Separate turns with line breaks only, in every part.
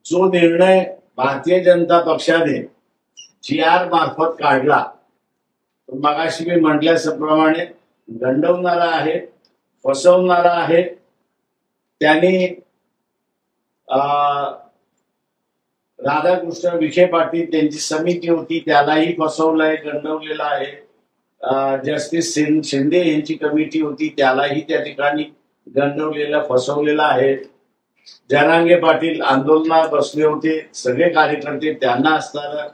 जो निर्णय भारतीय जनता पक्षाने GR मार्फत काढला, मगाशी मी म्हटल्याप्रमाणे गंडवणारा आहे, फसवणारा आहे. त्यांनी राधाकृष्ण विखे पाटील त्यांची समिती होती त्यालाही फसवलंय, गंडवलेला आहे. जस्टिस शिंदे यांची कमिटी होती त्यालाही त्या ठिकाणी गंडवलेला, फसवलेला आहे. जरांगे पाटील आंदोलनात बसले होते, सगळे कार्यकर्ते त्यांना असताना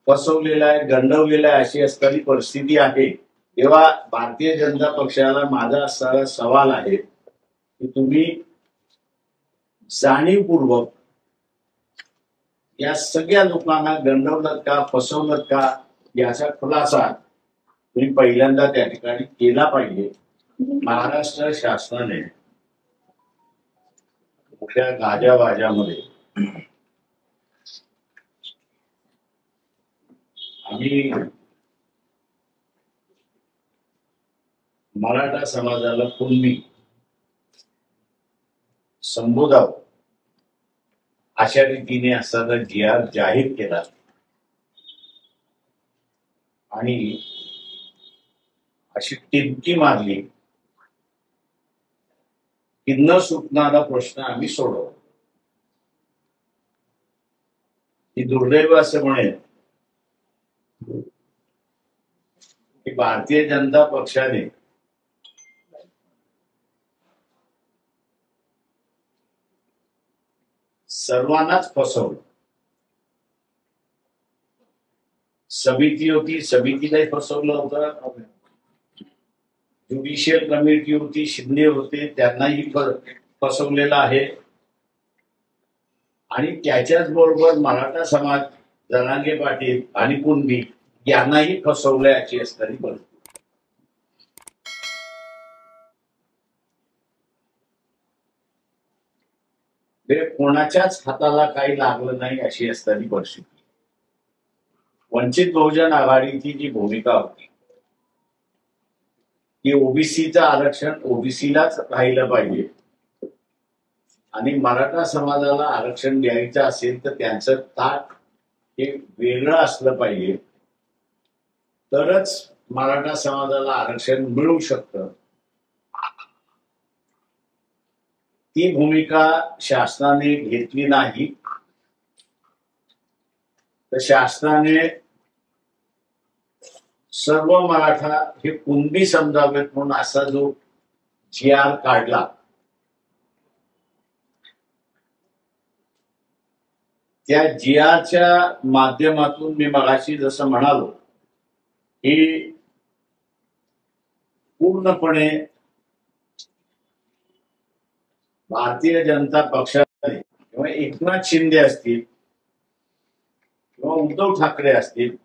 फसवलेला आहे, गंडवलेला आहे, अशी असणारी परिस्थिती आहे. तेव्हा भारतीय जनता पक्षाला माझा असणारा सवाल आहे की तुम्ही जाणीवपूर्वक या सगळ्या लोकांना गंडवलं का, फसवलं का, याचा खुलासा तुम्ही पहिल्यांदा त्या ठिकाणी केला पाहिजे. महाराष्ट्र शासनाने मोठ्या गाजावाजामध्ये आम्ही मराठा समाजाला कुणबी संबोधावं अशा रीतीने असताना GR जाहीर केला आणि अशी टिमकी मारली की न सुटणारा प्रश्न आम्ही सोडवू. ही दुर्दैव असं म्हणेल की भारतीय जनता पक्षाने सर्वांनाच फसवलं. समिती होती, समितीलाही फसवलं होतं. ज्युडिशियल कमिटी होती, शिंदे होते, त्यांनाही फसवलेलं आहे. आणि त्याच्याच बरोबर मराठा समाज, जरांगे पाटील आणि कुणबी यांनाही फसवलंय अशी असणारी परिस्थिती. कोणाच्याच हाताला काही लागलं नाही अशी असणारी परिस्थिती. वंचित बहुजन आघाडीची जी भूमिका होती की ओबीसीचं आरक्षण ओबीसीलाच राहिलं पाहिजे आणि मराठा समाजाला आरक्षण द्यायचं असेल तर त्यांचं ताट हे वेगळं असलं पाहिजे, तरच मराठा समाजाला आरक्षण मिळू शकतं. ती भूमिका शासनाने घेतली नाही. तर शासनाने सर्व मराठा हे कुणबी समजावेत म्हणून असा जो GR काढला, त्या GRच्या माध्यमातून मी मगाशी जसं म्हणालो की पूर्णपणे भारतीय जनता पक्षाने किंवा एकनाथ शिंदे असतील किंवा उद्धव ठाकरे असतील,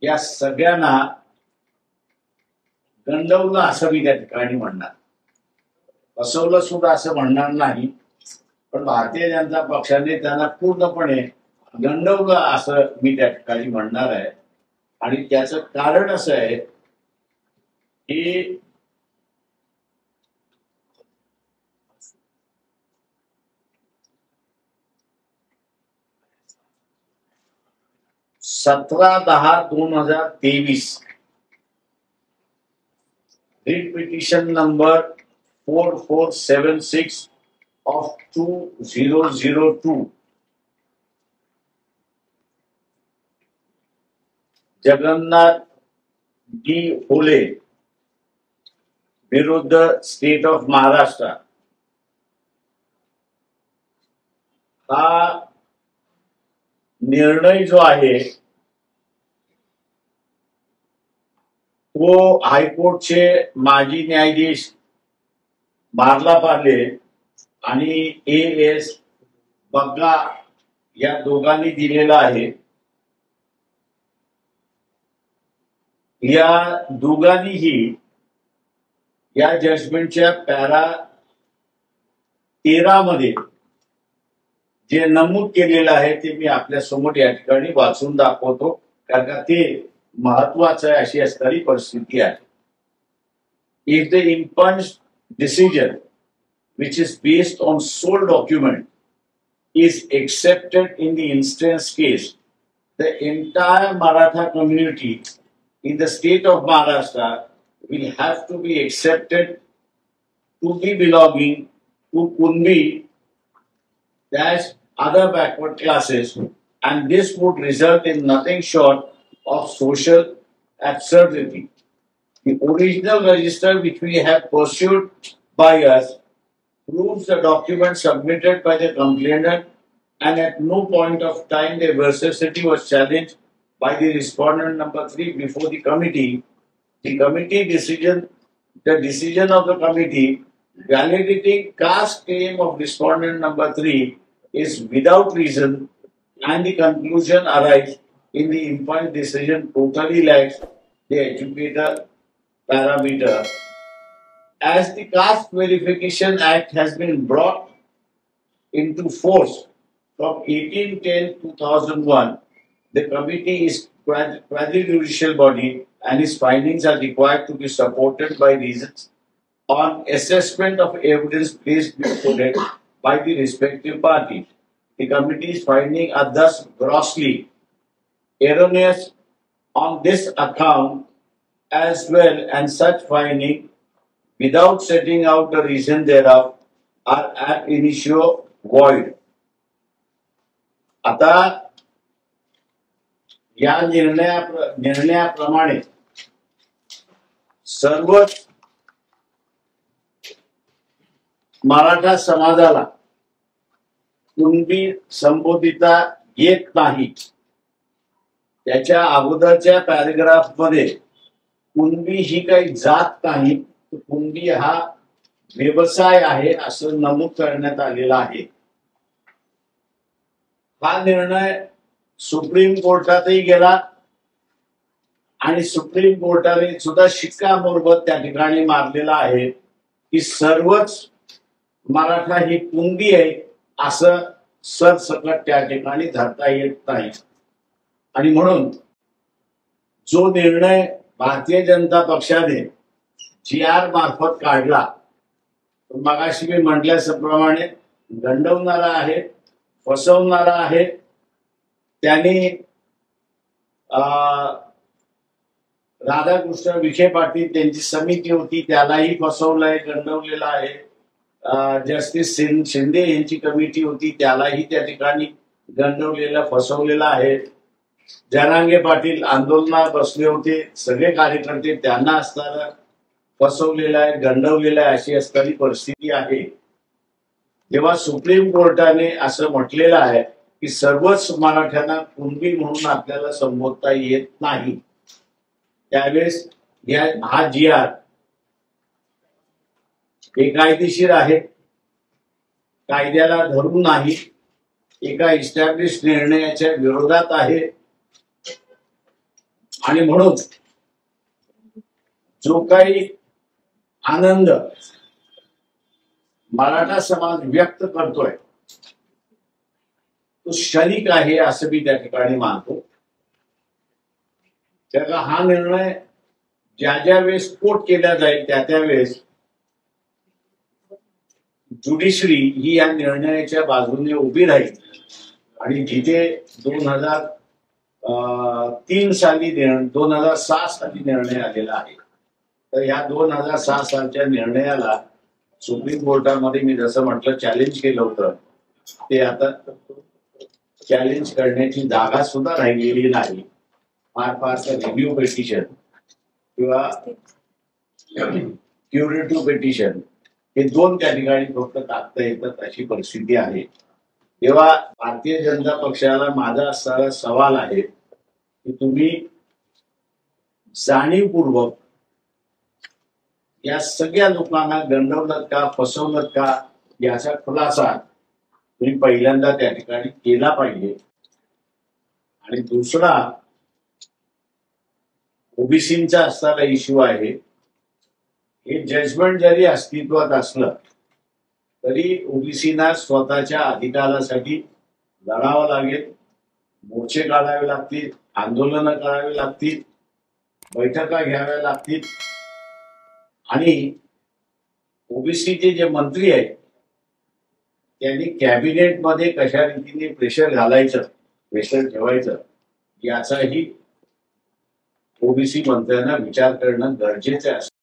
या सगळ्यांना गंडवलं असं मी त्या ठिकाणी म्हणणार. फसवलं सुद्धा असं म्हणणार नाही, पण भारतीय जनता पक्षाने त्यांना पूर्णपणे गंडवलं असं मी त्या ठिकाणी म्हणणार आहे. आणि त्याचं कारण असं आहे की 17/10/2023 writ petition number 4476 of 2002 Jagannath D होले विरुद्ध स्टेट ऑफ महाराष्ट्र हा निर्णय जो आहे तो हायकोर्टचे माजी न्यायाधीश मार्ला पार्ले आणि AS बग्गा या दोघांनी दिलेला आहे. या दोघांनीही या जजमेंटच्या पॅरा 13 मध्ये जे नमूद केलेलं आहे ते मी आपल्या समोर या ठिकाणी वाचून दाखवतो, कारण का ते महत्वाचं आहे अशी असणारी परिस्थिती आहे. If the impunged decision which is based on sole document is accepted in the instance case, the entire Maratha community in the state of Maharashtra will have to be accepted to be belonging to Kunbi dash other backward classes, and this would result in nothing short of social absurdity. The original register which we have pursued by us proves the document submitted by the complainant, and at no point of time the veracity was challenged by the respondent number 3 before the committee. The decision of the committee validating caste claim of respondent number 3 is without reason, and the conclusion arrives in the impugned decision totally lacks the educator parameter. As the Caste Verification Act has been brought into force from 1810-2001, the committee is quasi-judicial body and its findings are required to be supported by reasons on assessment of evidence placed before it by the respective parties. The committee's findings are thus grossly erroneous on this account as well, and such findings, without setting out the reason thereof, are ab initio void. आता या निर्णयाप्रमाणे सर्वच मराठा समाजाला कुणबी संबोधिता येत नाही. त्याच्या अगोदरच्या paragraph मध्ये कुणबी ही काही जात नाही, कुणबी हा व्यवसाय आहे असं नमूद करण्यात आलेला आहे. हा निर्णय सुप्रीम कोर्टातही गेला आणि सुप्रीम कोर्टाने सुद्धा शिक्कामोर्तब त्या ठिकाणी मारलेला आहे की सर्वच मराठा ही कुणबी आहे असं सरसकट त्या ठिकाणी धरता येत नाही. आणि म्हणून जो निर्णय भारतीय जनता पक्षाने GR मार्फत काढला, मगाशी मी म्हटल्याप्रमाणे गंडवणारा आहे, फसवणारा आहे. त्यांनी राधाकृष्ण विखे पाटील त्यांची समिती होती त्यालाही फसवलंय, गंडवलेलं आहे. जस्टिस शिंदे यांची कमिटी होती त्यालाही त्या ठिकाणी गंडवलेलं, फसवलेलं आहे. जरांगे पाटील आंदोलनात बसले होते, सगळे कार्यकर्ते त्यांना असताना फसवलेलं आहे, गंडवलेलं आहे, अशी असणारी परिस्थिती आहे. जेव्हा सुप्रीम कोर्टाने असं म्हटलेलं आहे की सर्वच मराठ्यांना कुणबी म्हणून आपल्याला संबोधता येत नाही, त्यावेळेस हा GR बेकायदेशीर आहे, कायद्याला धरून नाही, एका इस्टॅब्लिश निर्णयाच्या विरोधात आहे. आणि म्हणून जो काही आनंद मराठा समाज व्यक्त करतोय तो क्षणिक आहे असं मी त्या ठिकाणी मानतो. त्याचा हा निर्णय ज्या ज्या वेळेस कोर्ट केला जाईल त्या त्यावेळेस ज्युडिशरी ही या निर्णयाच्या बाजूने उभी राहील. आणि जिथे 2003 साली 2006 साली निर्णय आलेला आहे, तर ह्या 2006 सालच्या निर्णयाला सुप्रीम कोर्टामध्ये मी जसं म्हटलं चॅलेंज केलं होतं, ते आता चॅलेंज करण्याची जागा सुद्धा राहिलेली नाही. फार रिव्ह्यू पेटिशन किंवा क्युरेटिव्ह पेटिशन हे 2 त्या ठिकाणी फक्त टाकता येतात अशी परिस्थिती आहे. तेव्हा भारतीय जनता पक्षाला माझा असणारा सवाल आहे की तुम्ही जाणीवपूर्वक या सगळ्या लोकांना गंडवलं का, फसवलं का, याचा खुलासा तुम्ही पहिल्यांदा त्या ठिकाणी केला पाहिजे. आणि दुसरा ओबीसीचा असणारा इश्यू आहे. हे जजमेंट जरी अस्तित्वात असलं तरी ओबीसीना स्वतःच्या अधिकारासाठी लढावं लागेल, मोर्चे काढावे लागतील, आंदोलनं करावी लागतील, बैठका घ्याव्या लागतील. आणि ओबीसीचे जे मंत्री आहेत त्यांनी कॅबिनेटमध्ये कशा रीतीने प्रेशर घालायचं, प्रेशर ठेवायचं याचाही ओबीसी मंत्र्यांना विचार करणं गरजेचं आहे.